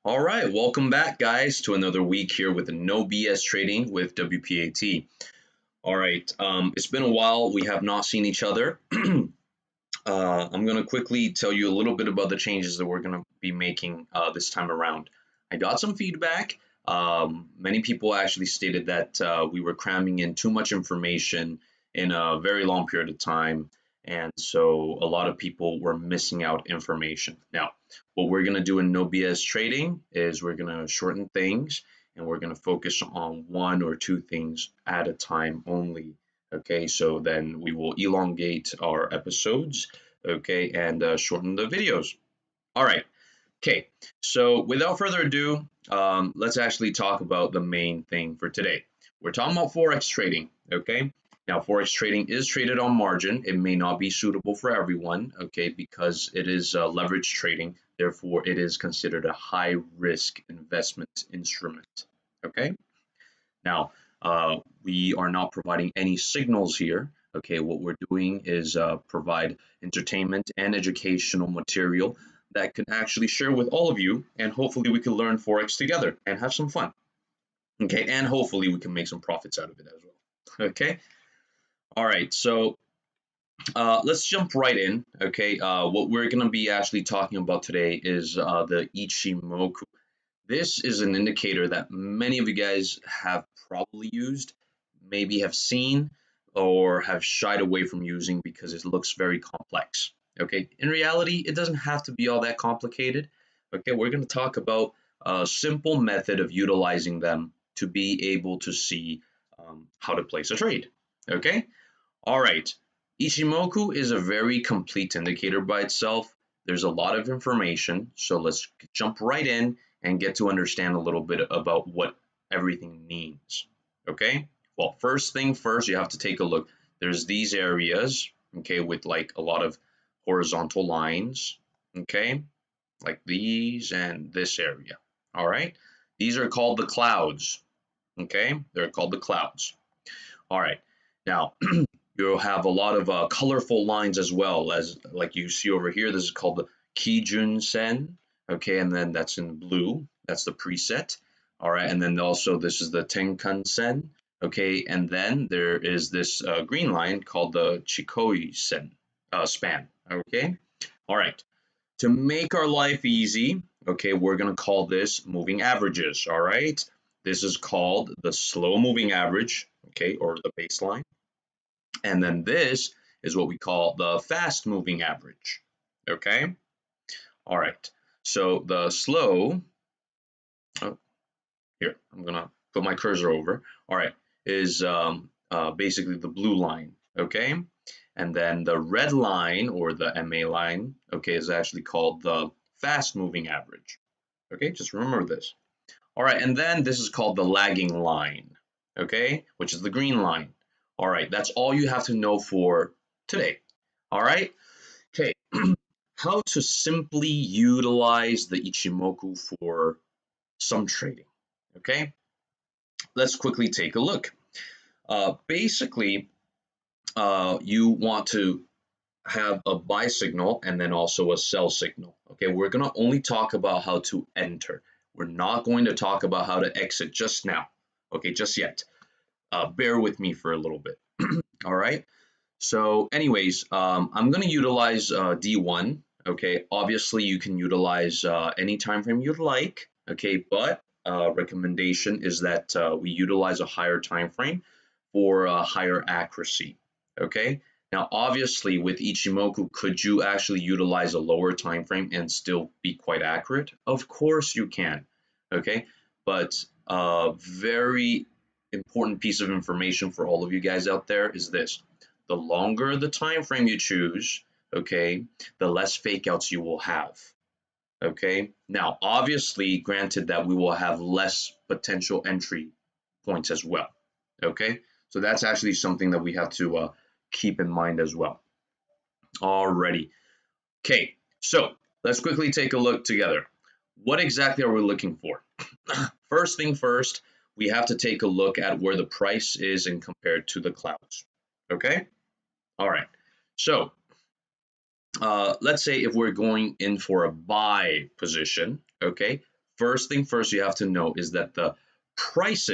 All right, welcome back, guys, to another week here with No BS Trading with WPAT. All right, it's been a while. We have not seen each other. I'm going to quickly tell you a little bit about the changes that we're going to be making this time around. I got some feedback. Many people actually stated that we were cramming in too much information in a very long period of time. And so a lot of people were missing out information. Now, what we're going to do in No BS Trading is we're going to shorten things and we're going to focus on one or two things at a time only. Okay, so then we will elongate our episodes, okay, and shorten the videos. All right, okay, so without further ado, let's actually talk about the main thing for today. We're talking about Forex trading, okay? Now, Forex trading is traded on margin. It may not be suitable for everyone, okay, because it is leverage trading. Therefore, it is considered a high risk investment instrument, okay? Now, we are not providing any signals here. Okay, what we're doing is provide entertainment and educational material that can actually share with all of you, and hopefully we can learn Forex together and have some fun. Okay, and hopefully we can make some profits out of it as well. Okay, all right, so let's jump right in. Okay, what we're going to be actually talking about today is the Ichimoku. This is an indicator that many of you guys have probably used, maybe have seen, or have shied away from using because it looks very complex. Okay, in reality, it doesn't have to be all that complicated. Okay, we're going to talk about a simple method of utilizing them to be able to see how to place a trade. Okay, all right. Ichimoku is a very complete indicator by itself. There's a lot of information, so let's jump right in and get to understand a little bit about what everything means. Okay, well, first thing first, you have to take a look. There's these areas, okay, with like a lot of horizontal lines, okay, like these and this area. All right, these are called the clouds. Okay, they're called the clouds. All right, now you'll have a lot of colorful lines as well, as like you see over here. This is called the Kijun Sen. Okay, and then that's in blue. That's the preset. All right, and then also this is the Tenkan Sen. Okay, and then there is this green line called the Chikoi Sen span. Okay, all right. To make our life easy, okay, we're gonna call this moving averages. All right, this is called the slow moving average. Okay, or the baseline. And then this is what we call the fast moving average. Okay. All right. So the slow, oh, here, I'm going to put my cursor over. All right. Is basically the blue line. Okay. And then the red line or the MA line, okay, is actually called the fast moving average. Okay. Just remember this. All right. And then this is called the lagging line. Okay. Which is the green line. All right, that's all you have to know for today. All right, okay. How to simply utilize the Ichimoku for some trading. Okay, let's quickly take a look. Basically, you want to have a buy signal and then also a sell signal. Okay, we're going to only talk about how to enter. We're not going to talk about how to exit just now. Okay, just yet. Bear with me for a little bit. All right. So anyways, I'm going to utilize D1. Okay. Obviously, you can utilize any time frame you'd like. Okay. But recommendation is that we utilize a higher time frame for higher accuracy. Okay. Now, obviously, with Ichimoku, could you actually utilize a lower time frame and still be quite accurate? Of course you can. Okay. But very important piece of information for all of you guys out there is this: the longer the time frame you choose, okay, the less fake outs you will have. Okay, now obviously, granted that we will have less potential entry points as well. Okay, so that's actually something that we have to keep in mind as well. Alrighty, okay, so let's quickly take a look together. What exactly are we looking for? First thing first, we have to take a look at where the price is and compared to the clouds. Okay, all right. So let's say if we're going in for a buy position, okay, first thing first you have to know is that the price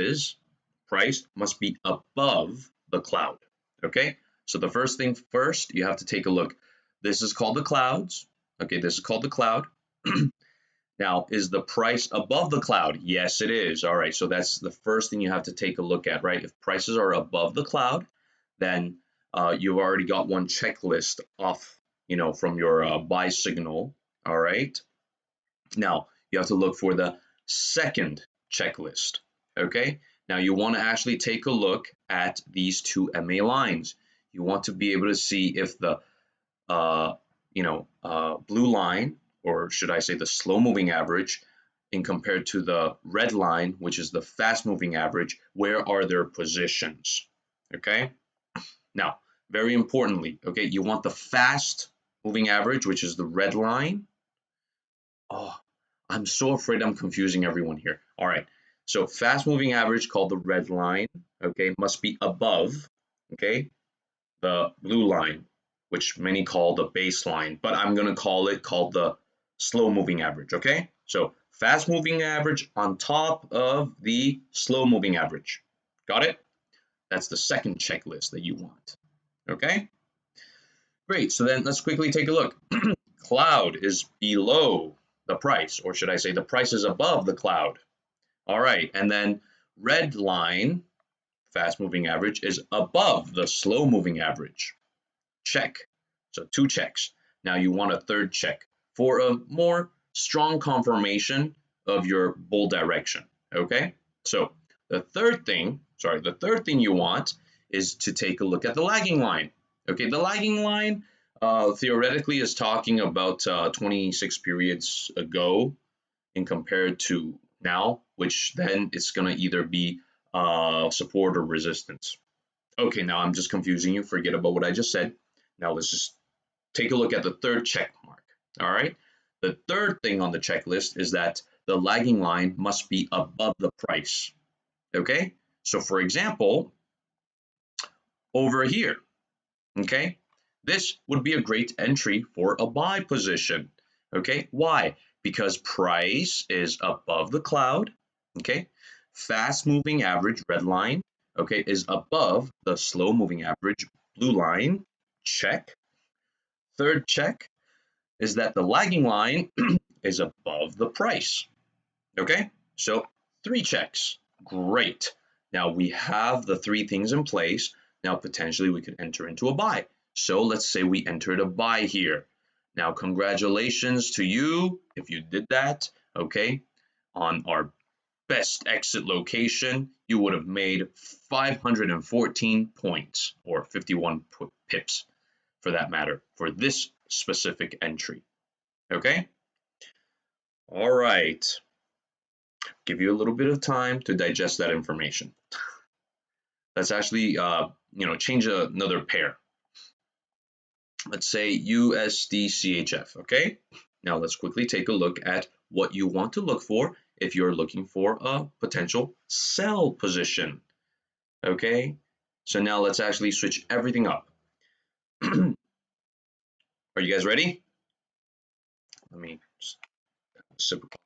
must be above the cloud. Okay, so the first thing first, you have to take a look. This is called the clouds. Okay, this is called the cloud. Now, is the price above the cloud? Yes, it is. All right, so that's the first thing you have to take a look at, right? If prices are above the cloud, then you've already got one checklist off, from your buy signal. All right. Now, you have to look for the second checklist. Okay. Now, you want to actually take a look at these two MA lines. You want to be able to see if the blue line, or should I say the slow moving average, in compared to the red line, which is the fast moving average, where are their positions? Okay. Now, very importantly, okay, you want the fast moving average, which is the red line. Oh, I'm so afraid I'm confusing everyone here. All right. So fast moving average, called the red line, okay, must be above, okay, the blue line, which many call the baseline, but I'm going to call the slow moving average, okay? So fast moving average on top of the slow moving average. Got it? That's the second checklist that you want, okay? Great, so then let's quickly take a look. Cloud is below the price, or should I say the price is above the cloud. All right, and then red line, fast moving average, is above the slow moving average. Check. So 2 checks. Now you want a third check for a more strong confirmation of your bull direction. Okay. So the third thing you want is to take a look at the lagging line. Okay. The lagging line theoretically is talking about 26 periods ago in compared to now, which then it's going to either be support or resistance. Okay, now I'm just confusing you. Forget about what I just said. Now let's just take a look at the third check mark. All right. The third thing on the checklist is that the lagging line must be above the price. Okay. So for example, over here, okay, this would be a great entry for a buy position. Okay. Why? Because price is above the cloud. Okay. Fast moving average red line, okay, is above the slow moving average blue line. Check. Third check is that the lagging line is above the price. Okay, so 3 checks. Great. Now we have the 3 things in place. Now potentially we could enter into a buy. So let's say we entered a buy here. Now congratulations to you if you did that. Okay, on our best exit location, you would have made 514 points, or 51 pips for that matter, for this specific entry. Okay? All right. Give you a little bit of time to digest that information. Let's actually, change another pair. Let's say USD CHF. Okay? Now let's quickly take a look at what you want to look for if you're looking for a potential sell position. Okay? So now let's actually switch everything up. Are you guys ready? Let me just sip of coffee.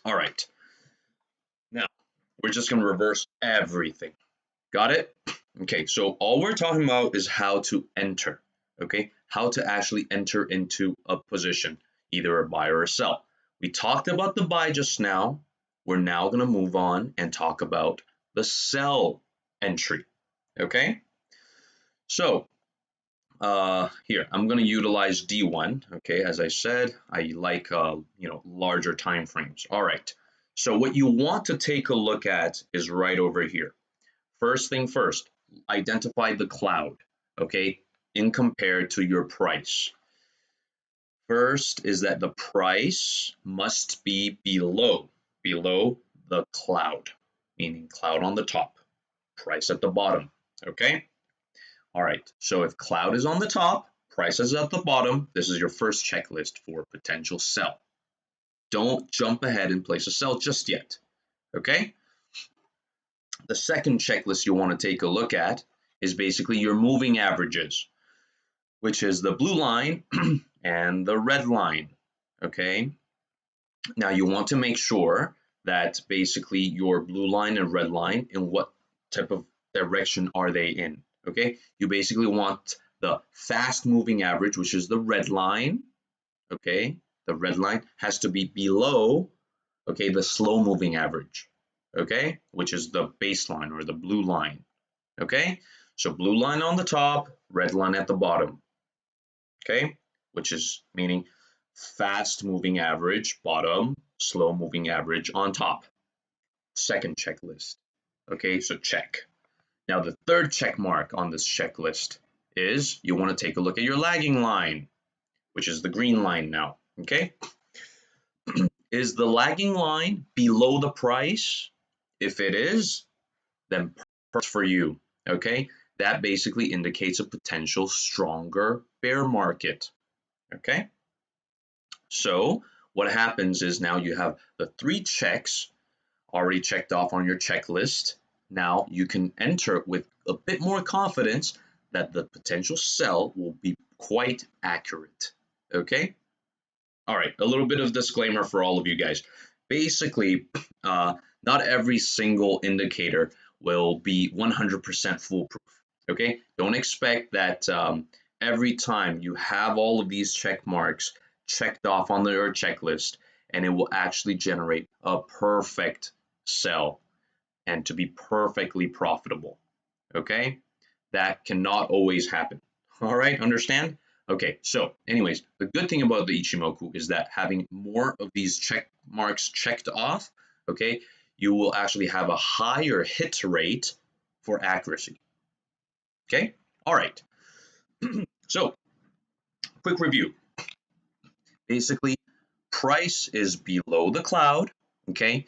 All right. Now, we're just going to reverse everything. Got it? Okay, so all we're talking about is how to enter. Okay, how to actually enter into a position, either a buy or a sell. We talked about the buy just now. We're now going to move on and talk about the sell entry. Okay, so here I'm going to utilize D1. Okay, as I said, I like larger time frames. All right, so what you want to take a look at is right over here. First thing first, identify the cloud, okay, in compared to your price. First is that the price must be below the cloud, meaning cloud on the top, price at the bottom, okay? All right, so if cloud is on the top, price is at the bottom, this is your first checklist for potential sell. Don't jump ahead and place a sell just yet, okay? The second checklist you want to take a look at is basically your moving averages, which is the blue line and the red line, okay? Now you want to make sure that basically your blue line and red line, in what type of direction are they in, okay? You basically want the fast moving average, which is the red line, okay? The red line has to be below, okay, the slow moving average, okay? Which is the baseline or the blue line, okay? So blue line on the top, red line at the bottom, okay? Which is meaning fast moving average bottom, slow moving average on top. Second checklist. Okay, so check. Now the third check mark on this checklist is you want to take a look at your lagging line, which is the green line now. Okay, is the lagging line below the price? If it is, then perfect for you. Okay, that basically indicates a potential stronger bear market. Okay, so what happens is now you have the three checks already checked off on your checklist. Now you can enter with a bit more confidence that the potential sell will be quite accurate. Okay? All right, a little bit of disclaimer for all of you guys. Basically, not every single indicator will be 100% foolproof. Okay? Don't expect that every time you have all of these check marks checked off on your checklist and it will actually generate a perfect sell and to be perfectly profitable. Okay? That cannot always happen. All right, understand? Okay, so anyways, the good thing about the Ichimoku is that having more of these check marks checked off, okay, you will actually have a higher hit rate for accuracy. Okay, all right. So, quick review. Basically, price is below the cloud, okay?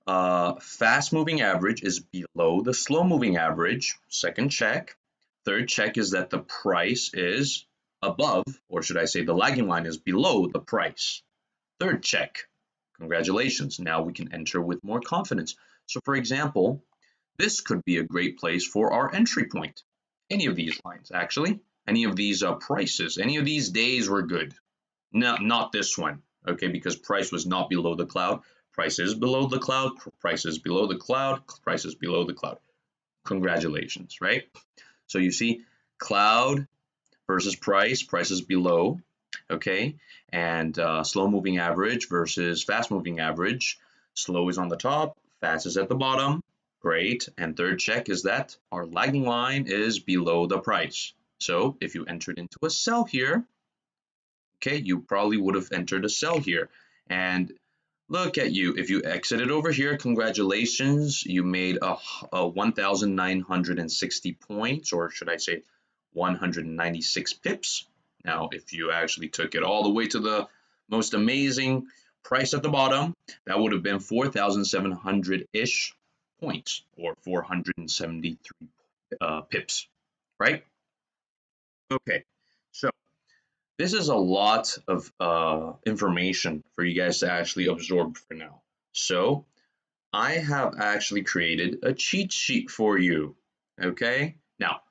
Fast moving average is below the slow moving average, second check. Third check is that the price is above, or should I say the lagging line is below the price. Third check. Congratulations, now we can enter with more confidence. So for example, this could be a great place for our entry point. Any of these lines, actually. Any of these prices, any of these days were good. No, not this one, okay, because price was not below the cloud. Price is below the cloud, price is below the cloud, price is below the cloud. Congratulations, right? So you see cloud versus price, price is below, okay, and slow moving average versus fast moving average. Slow is on the top, fast is at the bottom. Great. And third check is that our lagging line is below the price. So if you entered into a sell here, okay, you probably would have entered a sell here. And look at you. If you exited over here, congratulations. You made a 1,960 points, or should I say 196 pips. Now, if you actually took it all the way to the most amazing price at the bottom, that would have been 4,700-ish points, or 473 pips, right? Okay, so this is a lot of information for you guys to actually absorb for now. So I have actually created a cheat sheet for you. Okay, now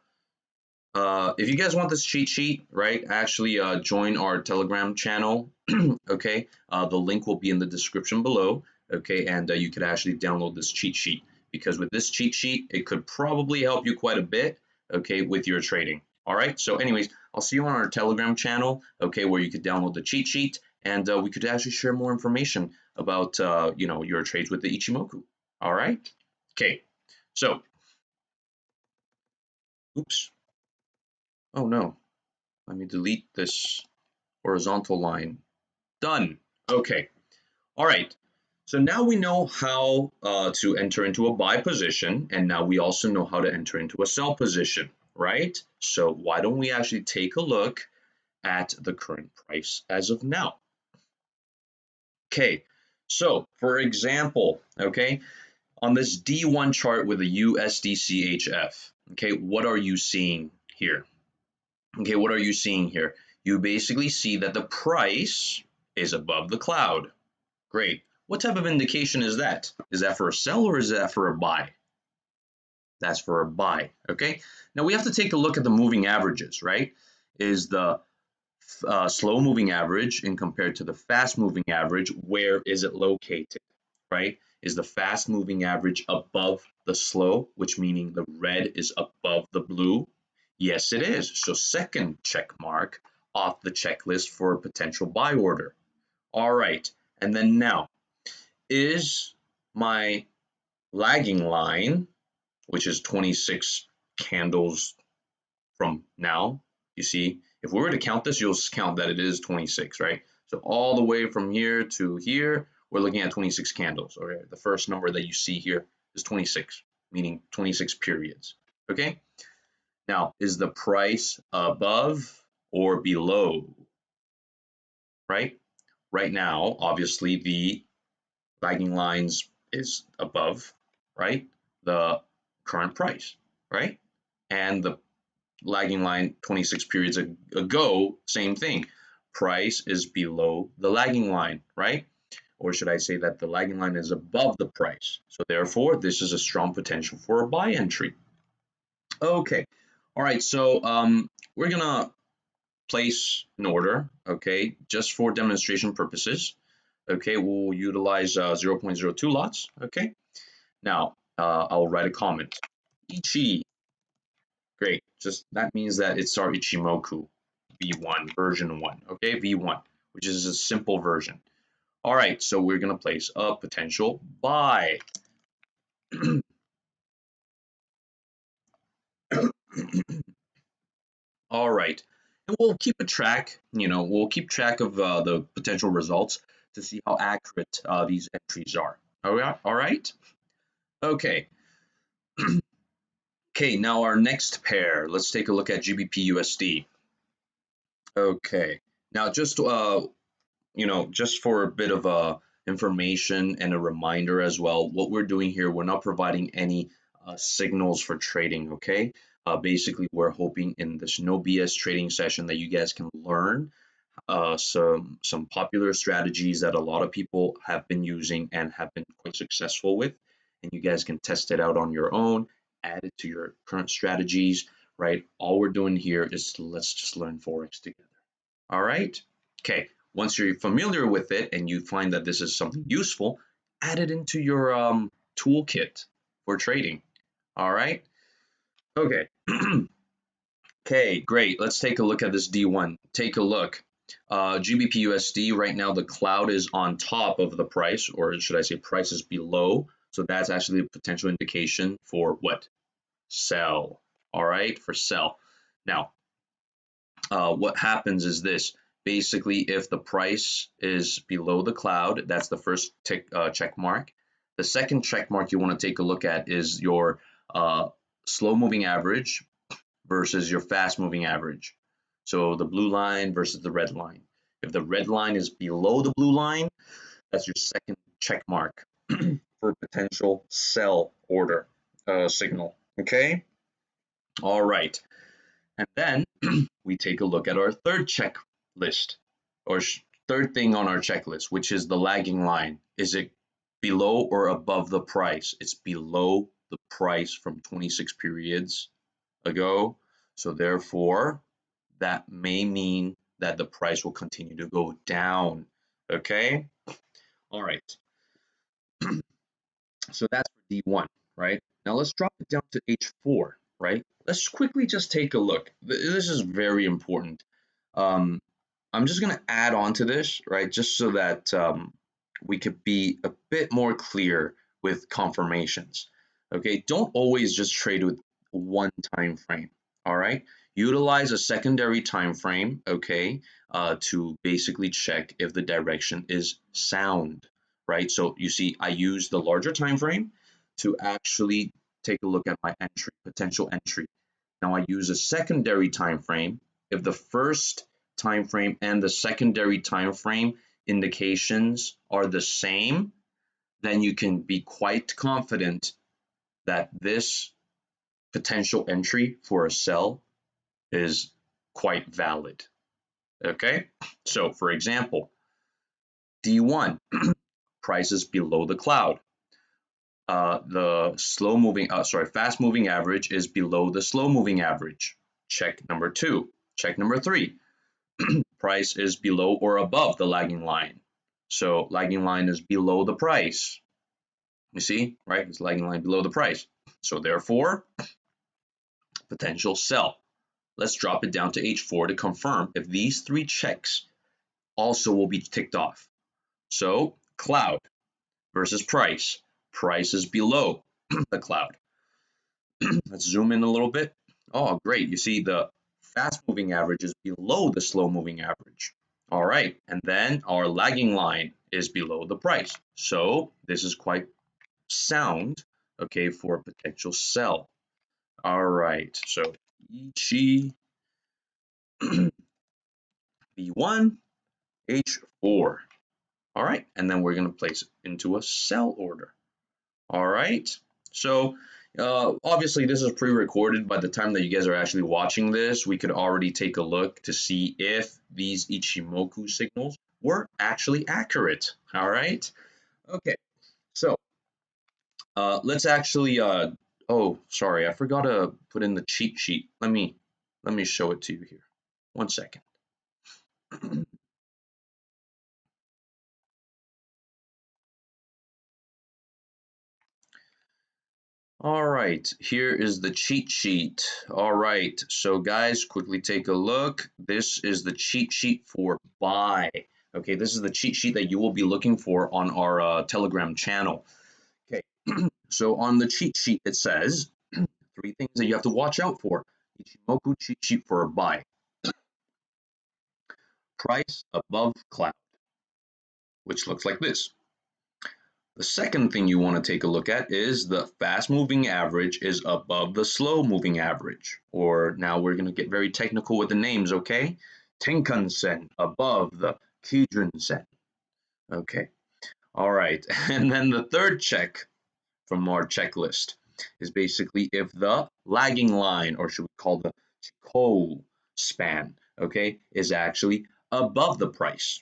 if you guys want this cheat sheet, right, actually join our Telegram channel. Okay, the link will be in the description below. Okay, and you could actually download this cheat sheet because with this cheat sheet, it could probably help you quite a bit. Okay, with your trading. All right. So, anyways, I'll see you on our Telegram channel. Okay, where you could download the cheat sheet, and we could actually share more information about your trades with the Ichimoku. All right. Okay. So, oops. Oh no. Let me delete this horizontal line. Done. Okay. All right. So now we know how to enter into a buy position, and now we also know how to enter into a sell position, right? So why don't we actually take a look at the current price as of now? Okay. So for example, okay, on this D1 chart with a USDCHF, okay, what are you seeing here? Okay, what are you seeing here? You basically see that the price is above the cloud. Great. What type of indication is that? Is that for a sell or is that for a buy? That's for a buy, okay? Now we have to take a look at the moving averages, right? Is the slow moving average and compared to the fast moving average, where is it located, right? Is the fast moving average above the slow, which meaning the red is above the blue? Yes, it is. So second check mark off the checklist for a potential buy order. All right. And then now, is my lagging line, which is 26 candles from now, you see, if we were to count this, you'll count that it is 26, right? So all the way from here to here, we're looking at 26 candles. Okay, the first number that you see here is 26, meaning 26 periods. Okay, now is the price above or below, right? Right now, obviously the lagging lines is above, right? The current price, right? And the lagging line 26 periods ago, same thing. Price is below the lagging line, right? Or should I say that the lagging line is above the price? So therefore, this is a strong potential for a buy entry. Okay, all right, so we're gonna place an order, okay, just for demonstration purposes. Okay, we'll utilize 0.02 lots, okay? Now, I'll write a comment. Ichi, great. Just that means that it's our Ichimoku V1 version 1, okay? V1, which is a simple version. All right, so we're going to place a potential buy. All right. And we'll keep a track, we'll keep track of the potential results to see how accurate these entries are. All right? Okay. Okay, now our next pair. Let's take a look at GBP USD. Okay. Now just for a bit of information and a reminder as well, what we're doing here, we're not providing any signals for trading, okay? Basically, we're hoping in this no BS trading session that you guys can learn some popular strategies that a lot of people have been using and have been quite successful with, and you guys can test it out on your own, add it to your current strategies, right? All we're doing here is let's just learn Forex together. All right? Okay, once you're familiar with it and you find that this is something useful, add it into your toolkit for trading. All right? Okay. Okay, great. Let's take a look at this D1. Take a look. GBP USD, right now the cloud is on top of the price, or should I say price is below. So that's actually a potential indication for what? Sell. All right, for sell. Now, what happens is this. Basically, if the price is below the cloud, that's the first check mark. The second check mark you want to take a look at is your slow moving average versus your fast moving average. So the blue line versus the red line. If the red line is below the blue line, that's your second check mark for potential sell order signal. Okay. All right. And then we take a look at our third checklist, or third thing on our checklist, which is the lagging line. Is it below or above the price? It's below the price from 26 periods ago. So therefore, that may mean that the price will continue to go down. Okay. All right. So that's for D1, right? Now let's drop it down to H4, right? Let's quickly just take a look. This is very important. Um, I'm just going to add on to this, right? Just so that we could be a bit more clear with confirmations. Okay, don't always just trade with one time frame. All right, utilize a secondary time frame, okay, to basically check if the direction is sound, right? So you see, I use the larger time frame to actually take a look at my entry, potential entry. Now I use a secondary time frame. If the first time frame and the secondary time frame indications are the same, then you can be quite confident that this potential entry for a sell is quite valid. Okay, so for example, D1 prices below the cloud. The fast moving average is below the slow moving average. Check number two. Check number three. Price is below or above the lagging line. So lagging line is below the price. You see, right? It's lagging line below the price. So therefore, potential sell. Let's drop it down to H4 to confirm if these three checks also will be ticked off. So cloud versus price. Price is below the cloud. Let's zoom in a little bit. Oh, great. You see the fast moving average is below the slow moving average. All right. And then our lagging line is below the price. So this is quite sound, okay, for a potential sell. All right. So Ichi B1, H4. All right. And then we're going to place it into a sell order. All right. So obviously this is pre-recorded. By the time that you guys are actually watching this, we could already take a look to see if these Ichimoku signals were actually accurate. All right. Okay. So let's actually. Oh, sorry, I forgot to put in the cheat sheet. Let me show it to you here. 1 second. All right, here is the cheat sheet. All right, so guys, quickly take a look. This is the cheat sheet for buy. Okay, this is the cheat sheet that you will be looking for on our Telegram channel. Okay, so on the cheat sheet, it says three things that you have to watch out for. Ichimoku cheat sheet for a buy. Price above cloud, which looks like this. The second thing you want to take a look at is the fast moving average is above the slow moving average. Or now we're going to get very technical with the names, okay? Tenkan-sen above the Kijun-sen. Okay. All right. And then the third check from our checklist is basically if the lagging line, or should we call the Chikou span, okay, is actually above the price.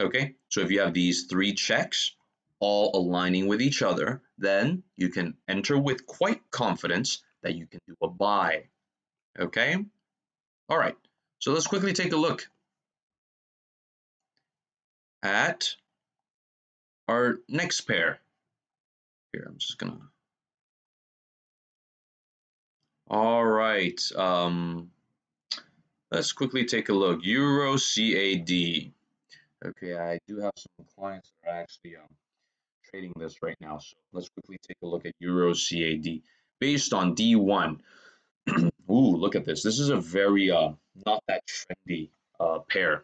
Okay, so if you have these three checks all aligning with each other, then you can enter with quite confidence that you can do a buy. Okay, all right, so let's quickly take a look at our next pair. Here, I'm just gonna. All right, let's quickly take a look. Euro CAD. Okay, I do have some clients that are actually trading this right now. So let's quickly take a look at Euro CAD based on D1. Ooh, look at this. This is a very not that trendy pair.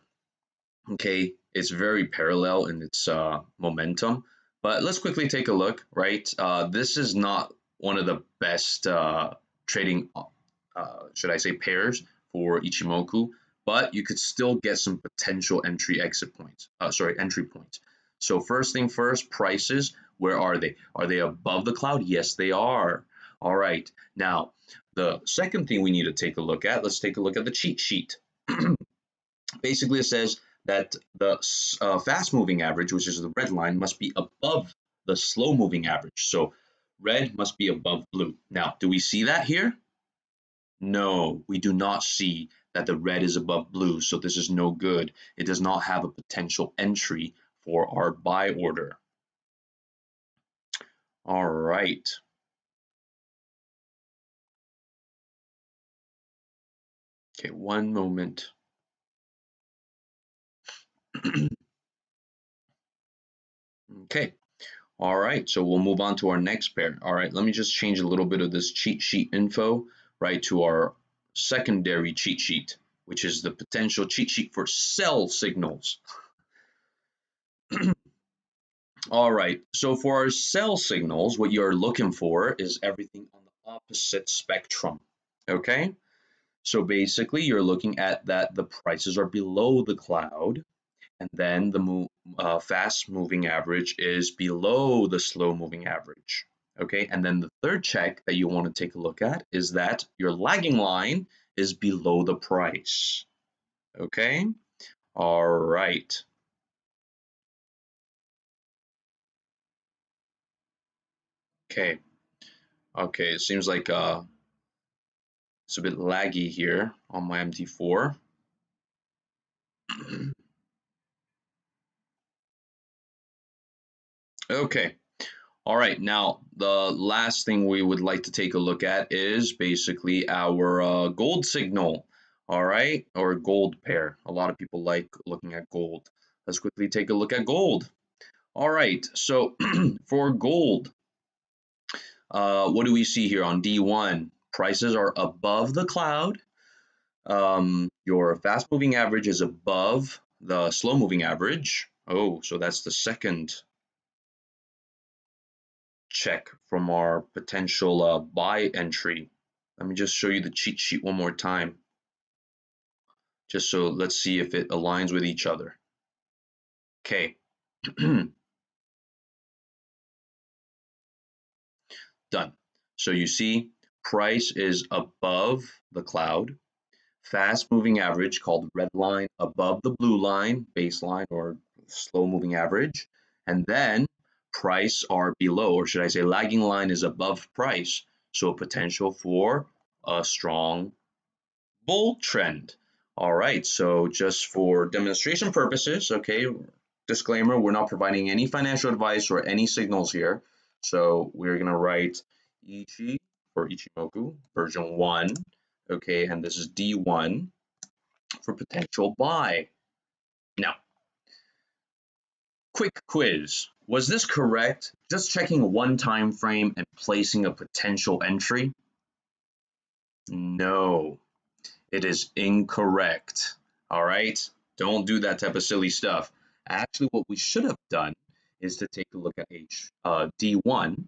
Okay, it's very parallel in its momentum. But let's quickly take a look, right? This is not one of the best trading, should I say, pairs for Ichimoku, but you could still get some potential entry exit points. Sorry, entry points. So first thing first, prices. Where are they? Are they above the cloud? Yes, they are. All right. Now, the second thing we need to take a look at, let's take a look at the cheat sheet. Basically, it says that the fast moving average, which is the red line, must be above the slow moving average. So red must be above blue. Now, do we see that here? No, we do not see that the red is above blue, so this is no good. It does not have a potential entry for our buy order. All right. Okay, one moment. Okay. All right, so we'll move on to our next pair. All right, let me just change a little bit of this cheat sheet info, right, to our secondary cheat sheet, which is the potential cheat sheet for sell signals. All right, so for our sell signals, what you're looking for is everything on the opposite spectrum, okay? So basically, you're looking at that the prices are below the cloud, and then the fast moving average is below the slow moving average. Okay, and then the third check that you want to take a look at is that your lagging line is below the price. Okay, all right. Okay, okay, it seems like it's a bit laggy here on my MT4. Okay. All right. Now, the last thing we would like to take a look at is basically our gold signal. All right. Or gold pair. A lot of people like looking at gold. Let's quickly take a look at gold. All right. So for gold, what do we see here on D1? Prices are above the cloud. Your fast moving average is above the slow moving average. Oh, so that's the second check from our potential buy entry. Let me just show you the cheat sheet one more time, just so let's see if it aligns with each other. Okay, done. So you see price is above the cloud, fast moving average called red line above the blue line, baseline or slow moving average, and then price are below, or should I say lagging line is above price, so potential for a strong bull trend. All right, so just for demonstration purposes, okay, disclaimer, we're not providing any financial advice or any signals here. So we're gonna write Ichi for Ichimoku version 1, okay, and this is D1 for potential buy. Now, quick quiz. Was this correct? Just checking one time frame and placing a potential entry? No. It is incorrect. All right? Don't do that type of silly stuff. Actually, what we should have done is to take a look at D1,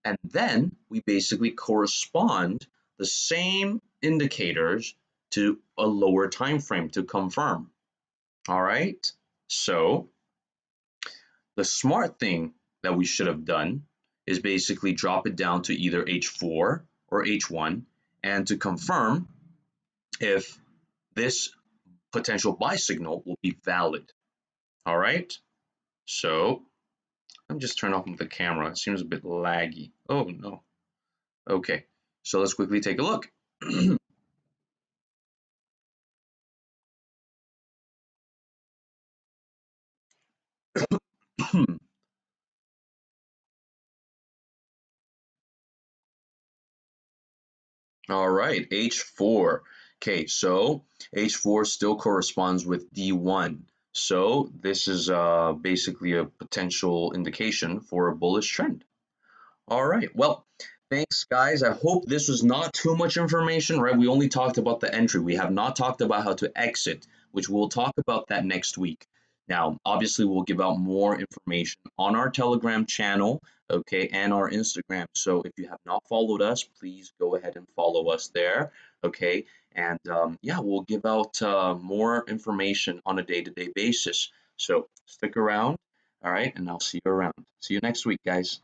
and then we basically correspond the same indicators to a lower time frame to confirm. All right? So the smart thing that we should have done is basically drop it down to either H4 or H1 and to confirm if this potential buy signal will be valid. All right. So let me just turn off the camera. It seems a bit laggy. Oh no. Okay. So let's quickly take a look. All right, H4. Okay, so H4 still corresponds with D1. So this is basically a potential indication for a bullish trend. All right. Well, thanks, guys. I hope this was not too much information, right? We only talked about the entry. We have not talked about how to exit, which we'll talk about that next week. Now, obviously, we'll give out more information on our Telegram channel, okay, and our Instagram. So if you have not followed us, please go ahead and follow us there, okay? And yeah, we'll give out more information on a day-to-day basis. So stick around, all right? And I'll see you around. See you next week, guys.